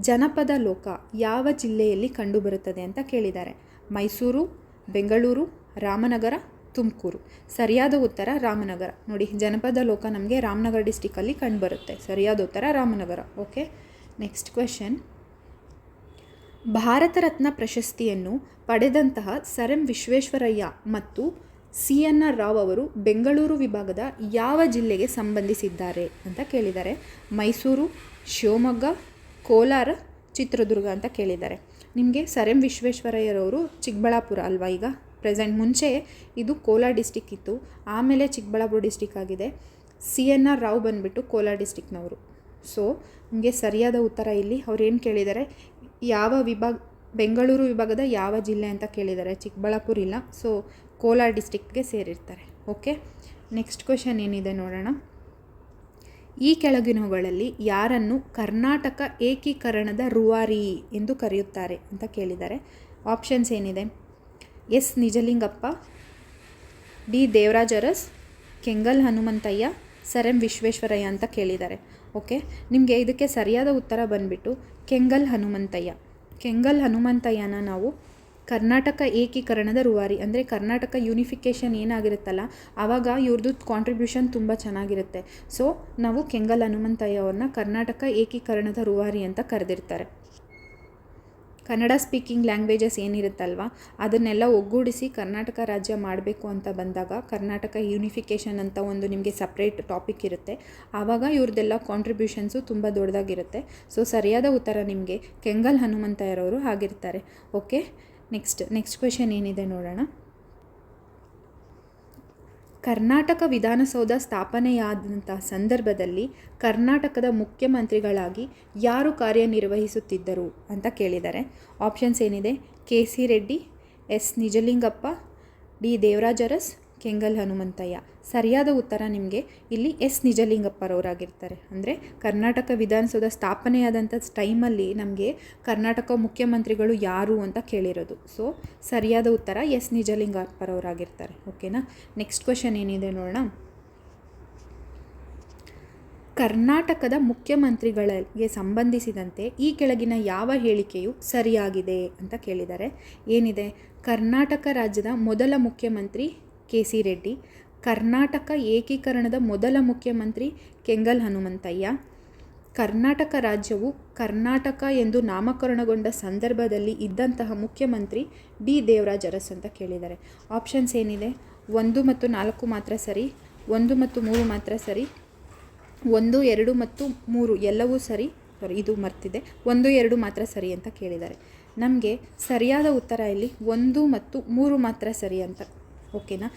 ಜನಪದ ಲೋಕ ಯಾವ ಜಿಲ್ಲೆಯಲ್ಲಿ ಕಂಡುಬರುತ್ತದೆ ಅಂತ ಕೇಳಿದ್ದಾರೆ. ಮೈಸೂರು, ಬೆಂಗಳೂರು, ರಾಮನಗರ, ತುಮಕೂರು. ಸರಿಯಾದ ಉತ್ತರ ರಾಮನಗರ. ನೋಡಿ, ಜನಪದ ಲೋಕ ನಮಗೆ ರಾಮನಗರ ಡಿಸ್ಟಿಕಲ್ಲಿ ಕಂಡುಬರುತ್ತೆ. ಸರಿಯಾದ ಉತ್ತರ Ramanagara. Okay, next question. Bharat Ratna ಪ್ರಶಸ್ತಿಯನ್ನು ಪಡೆದಂತಹ ಸರ್ ಎಂ ವಿಶ್ವೇಶ್ವರಯ್ಯ ಮತ್ತು CNR ರಾವ್ ಅವರು ಬೆಂಗಳೂರು ವಿಭಾಗದ ಯಾವ ಜಿಲ್ಲೆಗೆ ಸಂಬಂಧಿಸಿದ್ದಾರೆ ಅಂತ ಕೇಳಿದ್ದಾರೆ. ಮೈಸೂರು, ಶಿವಮೊಗ್ಗ, ಕೋಲಾರ, ಚಿತ್ರದುರ್ಗ ಅಂತ ಕೇಳಿದ್ದಾರೆ. ನಿಮಗೆ ಸರ್ ಎಂ ವಿಶ್ವೇಶ್ವರಯ್ಯರವರು ಚಿಕ್ಕಬಳ್ಳಾಪುರ ಅಲ್ವಾ, ಈಗ ಪ್ರೆಸೆಂಟ್. ಮುಂಚೆ ಇದು ಕೋಲಾರ ಡಿಸ್ಟಿಕ್ ಇತ್ತು, ಆಮೇಲೆ ಚಿಕ್ಕಬಳ್ಳಾಪುರ ಡಿಸ್ಟಿಕ್ ಆಗಿದೆ. CNR ರಾವ್ ಬಂದುಬಿಟ್ಟು ಕೋಲಾರ ಡಿಸ್ಟಿಕ್ನವರು. ಸೊ ನಿಮಗೆ ಸರಿಯಾದ ಉತ್ತರ ಇಲ್ಲಿ ಅವ್ರು ಏನು ಕೇಳಿದ್ದಾರೆ, ಯಾವ ಬೆಂಗಳೂರು ವಿಭಾಗದ ಯಾವ ಜಿಲ್ಲೆ ಅಂತ ಕೇಳಿದ್ದಾರೆ. ಚಿಕ್ಕಬಳ್ಳಾಪುರ ಇಲ್ಲ, ಸೊ ಕೋಲಾರ ಡಿಸ್ಟಿಕ್ಗೆ ಸೇರಿರ್ತಾರೆ. ಓಕೆ, ನೆಕ್ಸ್ಟ್ ಕ್ವೆಶನ್ ಏನಿದೆ ನೋಡೋಣ. ಈ ಕೆಳಗಿನವುಗಳಲ್ಲಿ ಯಾರನ್ನು ಕರ್ನಾಟಕ ಏಕೀಕರಣದ ರೂವಾರಿ ಎಂದು ಕರೆಯುತ್ತಾರೆ ಅಂತ ಕೇಳಿದ್ದಾರೆ. ಆಪ್ಷನ್ಸ್ ಏನಿದೆ: S Nijalingappa, D Devaraj Urs, Kengal Hanumanthaiah, sir M Visvesvaraya ಅಂತ ಕೇಳಿದ್ದಾರೆ. ಓಕೆ, ನಿಮಗೆ ಇದಕ್ಕೆ ಸರಿಯಾದ ಉತ್ತರ ಬಂದುಬಿಟ್ಟು ಕೆಂಗಲ್ ಹನುಮಂತಯ್ಯ. ಕೆಂಗಲ್ ಹನುಮಂತಯ್ಯನ ನಾವು ಕರ್ನಾಟಕ ಏಕೀಕರಣದ ರೂವಾರಿ, ಅಂದರೆ ಕರ್ನಾಟಕ ಯೂನಿಫಿಕೇಷನ್ ಏನಾಗಿರುತ್ತಲ್ಲ ಆವಾಗ ಇವ್ರದ್ದು ಕಾಂಟ್ರಿಬ್ಯೂಷನ್ ತುಂಬ ಚೆನ್ನಾಗಿರುತ್ತೆ. ಸೊ ನಾವು ಕೆಂಗಲ್ ಹನುಮಂತಯ್ಯ ಅವ್ರನ್ನ ಕರ್ನಾಟಕ ಏಕೀಕರಣದ ರೂವಾರಿ ಅಂತ ಕರೆದಿರ್ತಾರೆ. ಕನ್ನಡ ಸ್ಪೀಕಿಂಗ್ ಲ್ಯಾಂಗ್ವೇಜಸ್ ಏನಿರುತ್ತಲ್ವ ಅದನ್ನೆಲ್ಲ ಒಗ್ಗೂಡಿಸಿ ಕರ್ನಾಟಕ ರಾಜ್ಯ ಮಾಡಬೇಕು ಅಂತ ಬಂದಾಗ ಕರ್ನಾಟಕ ಯೂನಿಫಿಕೇಷನ್ ಅಂತ ಒಂದು ನಿಮಗೆ ಸಪ್ರೇಟ್ ಟಾಪಿಕ್ ಇರುತ್ತೆ. ಆವಾಗ ಇವ್ರದ್ದೆಲ್ಲ ಕಾಂಟ್ರಿಬ್ಯೂಷನ್ಸು ತುಂಬ ದೊಡ್ಡದಾಗಿರುತ್ತೆ. ಸೊ ಸರಿಯಾದ ಉತ್ತರ ನಿಮಗೆ ಕೆಂಗಲ್ ಹನುಮಂತಯ್ಯರವರು ಆಗಿರ್ತಾರೆ. ಓಕೆ, ನೆಕ್ಸ್ಟ್ ಕ್ವೆಶನ್ ಏನಿದೆ ನೋಡೋಣ. ಕರ್ನಾಟಕ ವಿಧಾನಸೌಧ ಸ್ಥಾಪನೆಯಾದಂಥ ಸಂದರ್ಭದಲ್ಲಿ ಕರ್ನಾಟಕದ ಮುಖ್ಯಮಂತ್ರಿಗಳಾಗಿ ಯಾರು ಕಾರ್ಯನಿರ್ವಹಿಸುತ್ತಿದ್ದರು ಅಂತ ಕೇಳಿದ್ದಾರೆ. ಆಪ್ಷನ್ಸ್ ಏನಿದೆ: KC Reddy, S Nijalingappa, D Devaraj Urs, Kengal Hanumanthaiah. ಸರಿಯಾದ ಉತ್ತರ ನಿಮಗೆ ಇಲ್ಲಿ ಎಸ್ ನಿಜಲಿಂಗಪ್ಪರವರಾಗಿರ್ತಾರೆ. ಅಂದರೆ ಕರ್ನಾಟಕ ವಿಧಾನಸೌಧ ಸ್ಥಾಪನೆಯಾದಂಥ ಟೈಮಲ್ಲಿ ನಮಗೆ ಕರ್ನಾಟಕ ಮುಖ್ಯಮಂತ್ರಿಗಳು ಯಾರು ಅಂತ ಕೇಳಿರೋದು. ಸೊ ಸರಿಯಾದ ಉತ್ತರ ಎಸ್ ನಿಜಲಿಂಗಪ್ಪರವರಾಗಿರ್ತಾರೆ. ಓಕೆನಾ, ನೆಕ್ಸ್ಟ್ ಕ್ವೆಶನ್ ಏನಿದೆ ನೋಡೋಣ. ಕರ್ನಾಟಕದ ಮುಖ್ಯಮಂತ್ರಿಗಳಿಗೆ ಸಂಬಂಧಿಸಿದಂತೆ ಈ ಕೆಳಗಿನ ಯಾವ ಹೇಳಿಕೆಯು ಸರಿಯಾಗಿದೆ ಅಂತ ಕೇಳಿದ್ದಾರೆ. ಏನಿದೆ: ಕರ್ನಾಟಕ ರಾಜ್ಯದ ಮೊದಲ ಮುಖ್ಯಮಂತ್ರಿ KC ರೆಡ್ಡಿ, ಕರ್ನಾಟಕ ಏಕೀಕರಣದ ಮೊದಲ ಮುಖ್ಯಮಂತ್ರಿ ಕೆಂಗಲ್ ಹನುಮಂತಯ್ಯ, ಕರ್ನಾಟಕ ರಾಜ್ಯವು ಕರ್ನಾಟಕ ಎಂದು ನಾಮಕರಣಗೊಂಡ ಸಂದರ್ಭದಲ್ಲಿ ಇದ್ದಂತಹ ಮುಖ್ಯಮಂತ್ರಿ ಡಿ ದೇವರಾಜ ಅರಸ್ ಅಂತ ಕೇಳಿದ್ದಾರೆ. ಆಪ್ಷನ್ಸ್ ಏನಿದೆ: 1 ಮತ್ತು 4 ಮಾತ್ರ ಸರಿ, 1 ಮತ್ತು 3 ಮಾತ್ರ ಸರಿ, 1, 2 ಮತ್ತು 3 ಎಲ್ಲವೂ ಸರಿ, ಇದು ಮರ್ತಿದೆ, 1, 2 ಮಾತ್ರ ಸರಿ ಅಂತ ಕೇಳಿದ್ದಾರೆ. ನಮಗೆ ಸರಿಯಾದ ಉತ್ತರ ಇಲ್ಲಿ 1 ಮತ್ತು 3 ಮಾತ್ರ ಸರಿ ಅಂತ. ಓಕೆನಾ,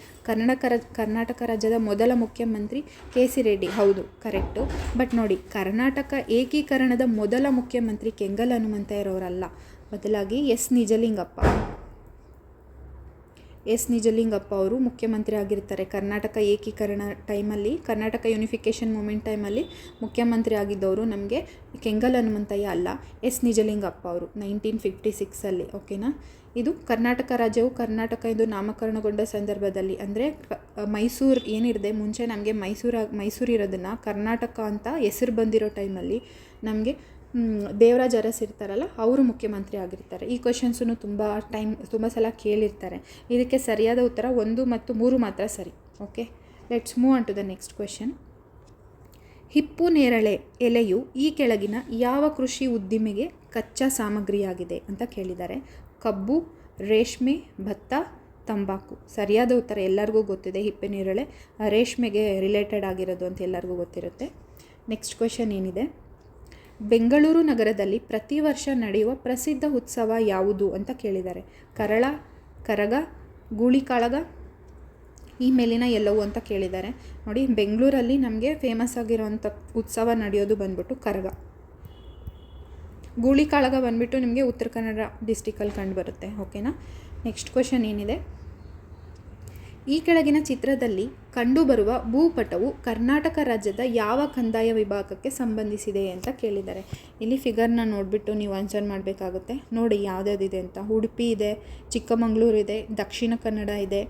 ಕರ್ನಾಟಕ ರಾಜ್ಯದ ಮೊದಲ ಮುಖ್ಯಮಂತ್ರಿ KC ರೆಡ್ಡಿ, ಹೌದು ಕರೆಕ್ಟು. ಬಟ್ ನೋಡಿ, ಕರ್ನಾಟಕ ಏಕೀಕರಣದ ಮೊದಲ ಮುಖ್ಯಮಂತ್ರಿ ಕೆಂಗಲ್ ಹನುಮಂತಯ್ಯರವರಲ್ಲ, ಬದಲಾಗಿ ಎಸ್ ನಿಜಲಿಂಗಪ್ಪ ಅವರು ಮುಖ್ಯಮಂತ್ರಿ ಆಗಿರ್ತಾರೆ. ಕರ್ನಾಟಕ ಏಕೀಕರಣ ಟೈಮಲ್ಲಿ, ಕರ್ನಾಟಕ ಯೂನಿಫಿಕೇಷನ್ ಮೂಮೆಂಟ್ ಟೈಮಲ್ಲಿ ಮುಖ್ಯಮಂತ್ರಿ ಆಗಿದ್ದವರು ನಮಗೆ ಕೆಂಗಲ್ ಹನುಮಂತಯ್ಯ ಅಲ್ಲ, ಎಸ್ ನಿಜಲಿಂಗಪ್ಪ ಅವರು 1956ಅಲ್ಲಿ. ಓಕೆನಾ, ಇದು ಕರ್ನಾಟಕ ರಾಜ್ಯವು ಕರ್ನಾಟಕ ಎಂದು ನಾಮಕರಣಗೊಂಡ ಸಂದರ್ಭದಲ್ಲಿ, ಅಂದರೆ ಮೈಸೂರು ಏನಿದೆ ಮುಂಚೆ ನಮಗೆ ಮೈಸೂರು ಇರೋದನ್ನು ಕರ್ನಾಟಕ ಅಂತ ಹೆಸರು ಬಂದಿರೋ ಟೈಮಲ್ಲಿ ನಮಗೆ ದೇವರಾಜ ಅರಸ್ ಇರ್ತಾರಲ್ಲ ಅವರು ಮುಖ್ಯಮಂತ್ರಿ ಆಗಿರ್ತಾರೆ. ಈ ಕ್ವೆಶನ್ಸನ್ನು ತುಂಬ ಸಲ ಕೇಳಿರ್ತಾರೆ. ಇದಕ್ಕೆ ಸರಿಯಾದ ಉತ್ತರ 1 ಮತ್ತು 3 ಮಾತ್ರ ಸರಿ. Okay, let's move on to the next question. ಹಿಪ್ಪು ನೇರಳೆ ಎಲೆಯು ಈ ಕೆಳಗಿನ ಯಾವ ಕೃಷಿ ಉದ್ದಿಮೆಗೆ ಕಚ್ಚಾ ಸಾಮಗ್ರಿಯಾಗಿದೆ ಅಂತ ಕೇಳಿದ್ದಾರೆ. ಕಬ್ಬು, ರೇಷ್ಮೆ, ಭತ್ತ, ತಂಬಾಕು. ಸರಿಯಾದ ಉತ್ತರ ಎಲ್ಲರಿಗೂ ಗೊತ್ತಿದೆ, ಹಿಪ್ಪುನೇರಳೆ ರೇಷ್ಮೆಗೆ ರಿಲೇಟೆಡ್ ಆಗಿರೋದು ಅಂತ ಎಲ್ಲರಿಗೂ ಗೊತ್ತಿರುತ್ತೆ. ನೆಕ್ಸ್ಟ್ ಕ್ವೆಶನ್ ಏನಿದೆ: ಬೆಂಗಳೂರು ನಗರದಲ್ಲಿ ಪ್ರತಿ ವರ್ಷ ನಡೆಯುವ ಪ್ರಸಿದ್ಧ ಉತ್ಸವ ಯಾವುದು ಅಂತ ಕೇಳಿದ್ದಾರೆ. ಕರಗ, ಗೂಳಿಕಾಳಗ, ಈ ಮೇಲಿನ ಎಲ್ಲವೂ ಅಂತ ಕೇಳಿದ್ದಾರೆ. ನೋಡಿ, ಬೆಂಗಳೂರಲ್ಲಿ ನಮಗೆ ಫೇಮಸ್ ಆಗಿರೋವಂಥ ಉತ್ಸವ ನಡೆಯೋದು ಬಂದ್ಬಿಟ್ಟು ಕರಗ. ಗೂಳಿಕಾಳಗ ಬಂದುಬಿಟ್ಟು ನಿಮಗೆ ಉತ್ತರ ಕನ್ನಡ ಡಿಸ್ಟಿಕಲ್ಲಿ ಕಂಡುಬರುತ್ತೆ. ಓಕೆನಾ, ನೆಕ್ಸ್ಟ್ ಕ್ವೆಶನ್ ಏನಿದೆ: ಈ ಕೆಳಗಿನ ಚಿತ್ರದಲ್ಲಿ ಕಂಡುಬರುವ ಭೂಪಟವು ಕರ್ನಾಟಕ ರಾಜ್ಯದ ಯಾವ ಕಂದಾಯ ವಿಭಾಗಕ್ಕೆ ಸಂಬಂಧಿಸಿದೆ ಅಂತ ಕೇಳಿದ್ದಾರೆ. ಇಲ್ಲಿ ಫಿಗರ್ನ ನೋಡಿಬಿಟ್ಟು ನೀವು ಆನ್ಸರ್ ಮಾಡಬೇಕಾಗುತ್ತೆ. ನೋಡಿ ಯಾವುದ್ಯಾವುದಿದೆ ಅಂತ. ಉಡುಪಿ ಇದೆ, ಚಿಕ್ಕಮಗಳೂರು ಇದೆ, ದಕ್ಷಿಣ ಕನ್ನಡ ಇದೆ,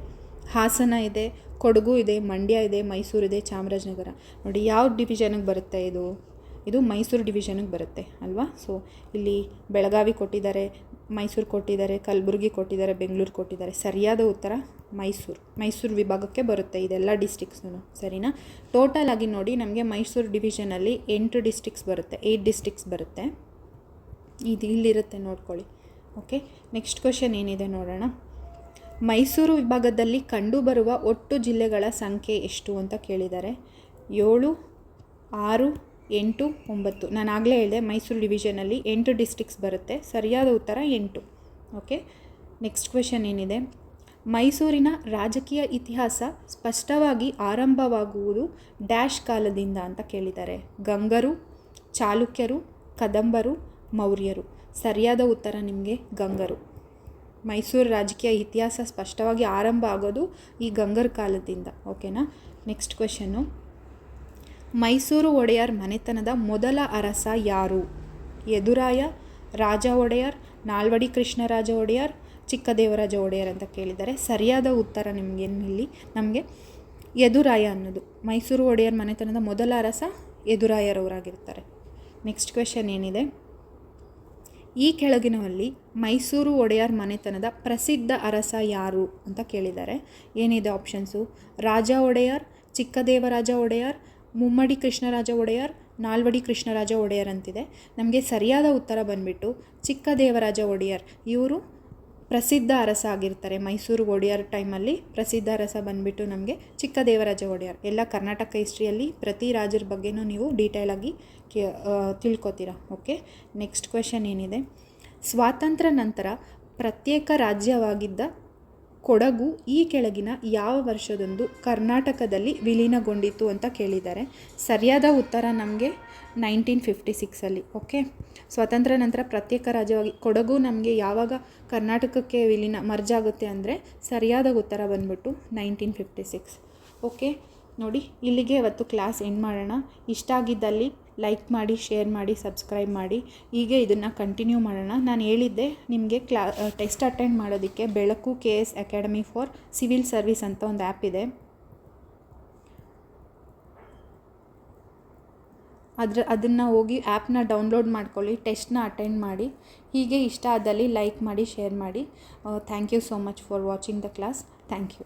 ಹಾಸನ ಇದೆ, ಕೊಡಗು ಇದೆ, ಮಂಡ್ಯ ಇದೆ, ಮೈಸೂರು ಇದೆ, ಚಾಮರಾಜನಗರ. ನೋಡಿ ಯಾವ ಡಿವಿಷನ್ಗೆ ಬರುತ್ತೆ ಇದು ಇದು ಮೈಸೂರು ಡಿವಿಷನ್ಗೆ ಬರುತ್ತೆ ಅಲ್ವಾ. ಸೊ ಇಲ್ಲಿ ಬೆಳಗಾವಿ ಕೊಟ್ಟಿದ್ದಾರೆ, ಮೈಸೂರು ಕೊಟ್ಟಿದ್ದಾರೆ, ಕಲಬುರಗಿ ಕೊಟ್ಟಿದ್ದಾರೆ, ಬೆಂಗಳೂರು ಕೊಟ್ಟಿದ್ದಾರೆ. ಸರಿಯಾದ ಉತ್ತರ ಮೈಸೂರು ವಿಭಾಗಕ್ಕೆ ಬರುತ್ತೆ ಇದೆಲ್ಲ ಡಿಸ್ಟಿಕ್ಸು. ಸರಿನಾ. ಟೋಟಲ್ ಆಗಿ ನೋಡಿ ನಮಗೆ ಮೈಸೂರು ಡಿವಿಷನಲ್ಲಿ 8 ಡಿಸ್ಟಿಕ್ಸ್ ಬರುತ್ತೆ, 8 ಡಿಸ್ಟಿಕ್ಸ್ ಬರುತ್ತೆ. ಇದು ಇಲ್ಲಿರುತ್ತೆ ನೋಡ್ಕೊಳ್ಳಿ. ಓಕೆ, ನೆಕ್ಸ್ಟ್ ಕ್ವೆಶನ್ ಏನಿದೆ ನೋಡೋಣ. ಮೈಸೂರು ವಿಭಾಗದಲ್ಲಿ ಕಂಡುಬರುವ ಒಟ್ಟು ಜಿಲ್ಲೆಗಳ ಸಂಖ್ಯೆ ಎಷ್ಟು ಅಂತ ಕೇಳಿದ್ದಾರೆ. 7, 6, 8, 9. ನಾನು ಆಗಲೇ ಹೇಳಿದೆ ಮೈಸೂರು ಡಿವಿಷನಲ್ಲಿ 8 ಡಿಸ್ಟಿಕ್ಸ್ ಬರುತ್ತೆ. ಸರಿಯಾದ ಉತ್ತರ 8. ಓಕೆ, ನೆಕ್ಸ್ಟ್ ಕ್ವೆಶನ್ ಏನಿದೆ. ಮೈಸೂರಿನ ರಾಜಕೀಯ ಇತಿಹಾಸ ಸ್ಪಷ್ಟವಾಗಿ ಆರಂಭವಾಗುವುದು ಡ್ಯಾಶ್ ಕಾಲದಿಂದ ಅಂತ ಕೇಳಿದ್ದಾರೆ. ಗಂಗರು, ಚಾಲುಕ್ಯರು, ಕದಂಬರು, ಮೌರ್ಯರು. ಸರಿಯಾದ ಉತ್ತರ ನಿಮಗೆ ಗಂಗರು. ಮೈಸೂರು ರಾಜಕೀಯ ಇತಿಹಾಸ ಸ್ಪಷ್ಟವಾಗಿ ಆರಂಭ ಆಗೋದು ಈ ಗಂಗರ ಕಾಲದಿಂದ. ಓಕೆನಾ. Next question. ಮೈಸೂರು ಒಡೆಯರ್ ಮನೆತನದ ಮೊದಲ ಅರಸ ಯಾರು? ಯದುರಾಯ, ರಾಜ ಒಡೆಯರ್, ನಾಲ್ವಡಿ ಕೃಷ್ಣರಾಜ ಒಡೆಯರ್, ಚಿಕ್ಕದೇವರಾಜ ಒಡೆಯರ್ ಅಂತ ಕೇಳಿದ್ದಾರೆ. ಸರಿಯಾದ ಉತ್ತರ ನಿಮಗೆ ನಮಗೆ ಯದುರಾಯ ಅನ್ನೋದು. ಮೈಸೂರು ಒಡೆಯರ್ ಮನೆತನದ ಮೊದಲ ಅರಸ ಯದುರಾಯರವರಾಗಿರ್ತಾರೆ. ನೆಕ್ಸ್ಟ್ ಕ್ವೆಶನ್ ಏನಿದೆ. ಈ ಕೆಳಗಿನವಲ್ಲಿ ಮೈಸೂರು ಒಡೆಯರ್ ಮನೆತನದ ಪ್ರಸಿದ್ಧ ಅರಸ ಯಾರು ಅಂತ ಕೇಳಿದ್ದಾರೆ. ಏನಿದೆ ಆಪ್ಷನ್ಸು? ರಾಜ ಒಡೆಯರ್, ಚಿಕ್ಕದೇವರಾಜ ಒಡೆಯರ್, ಮುಮ್ಮಡಿ ಕೃಷ್ಣರಾಜ ಒಡೆಯರ್, ನಾಲ್ವಡಿ ಕೃಷ್ಣರಾಜ ಒಡೆಯರ್ ಅಂತಿದೆ. ನಮಗೆ ಸರಿಯಾದ ಉತ್ತರ ಬಂದುಬಿಟ್ಟು ಚಿಕ್ಕದೇವರಾಜ ಒಡೆಯರ್. ಇವರು ಪ್ರಸಿದ್ಧ ಅರಸ ಆಗಿರ್ತಾರೆ. ಮೈಸೂರು ಒಡೆಯರ್ ಟೈಮಲ್ಲಿ ಪ್ರಸಿದ್ಧ ಅರಸ ಬಂದುಬಿಟ್ಟು ನಮಗೆ ಚಿಕ್ಕದೇವರಾಜ ಒಡೆಯರ್. ಎಲ್ಲ ಕರ್ನಾಟಕ ಹಿಸ್ಟ್ರಿಯಲ್ಲಿ ಪ್ರತಿ ರಾಜರ ಬಗ್ಗೆನೂ ನೀವು ಡೀಟೇಲಾಗಿ ತಿಳ್ಕೊತೀರಾ. ಓಕೆ, ನೆಕ್ಸ್ಟ್ ಕ್ವೆಶನ್ ಏನಿದೆ. ಸ್ವಾತಂತ್ರ್ಯ ನಂತರ ಪ್ರತ್ಯೇಕ ರಾಜ್ಯವಾಗಿದ್ದ ಕೊಡಗು ಈ ಕೆಳಗಿನ ಯಾವ ವರ್ಷದಂದು ಕರ್ನಾಟಕದಲ್ಲಿ ವಿಲೀನಗೊಂಡಿತು ಅಂತ ಕೇಳಿದ್ದಾರೆ. ಸರಿಯಾದ ಉತ್ತರ ನಮಗೆ 1956. ಓಕೆ, ಸ್ವಾತಂತ್ರ್ಯ ನಂತರ ಪ್ರತ್ಯೇಕ ರಾಜ್ಯವಾಗಿ ಕೊಡಗು ನಮಗೆ ಯಾವಾಗ ಕರ್ನಾಟಕಕ್ಕೆ ಮರ್ಜ್ ಆಗುತ್ತೆ ಅಂದರೆ ಸರಿಯಾದ ಉತ್ತರ ಬಂದ್ಬಿಟ್ಟು 1956. ಓಕೆ ನೋಡಿ, ಇಲ್ಲಿಗೆ ಇವತ್ತು ಕ್ಲಾಸ್ ಎಂಡ್ ಮಾಡೋಣ. ಇಷ್ಟ ಆಗಿದ್ದಲ್ಲಿ ಲೈಕ್ ಮಾಡಿ, ಶೇರ್ ಮಾಡಿ, ಸಬ್ಸ್ಕ್ರೈಬ್ ಮಾಡಿ. ಹೀಗೆ ಇದನ್ನು ಕಂಟಿನ್ಯೂ ಮಾಡೋಣ. ನಾನು ಹೇಳಿದ್ದೆ ನಿಮಗೆ ಟೆಸ್ಟ್ ಅಟೆಂಡ್ ಮಾಡೋದಕ್ಕೆ ಬೆಳಕು KS academy for civil service ಅಂತ ಒಂದು ಆ್ಯಪ್ ಇದೆ. ಅದನ್ನು ಹೋಗಿ ಆ್ಯಪ್ನ ಡೌನ್ಲೋಡ್ ಮಾಡ್ಕೊಳ್ಳಿ, ಟೆಸ್ಟ್ನ ಅಟೆಂಡ್ ಮಾಡಿ. ಹೀಗೆ ಇಷ್ಟ ಆದಲ್ಲಿ ಲೈಕ್ ಮಾಡಿ, ಶೇರ್ ಮಾಡಿ. Thank you so much for watching the class. Thank you.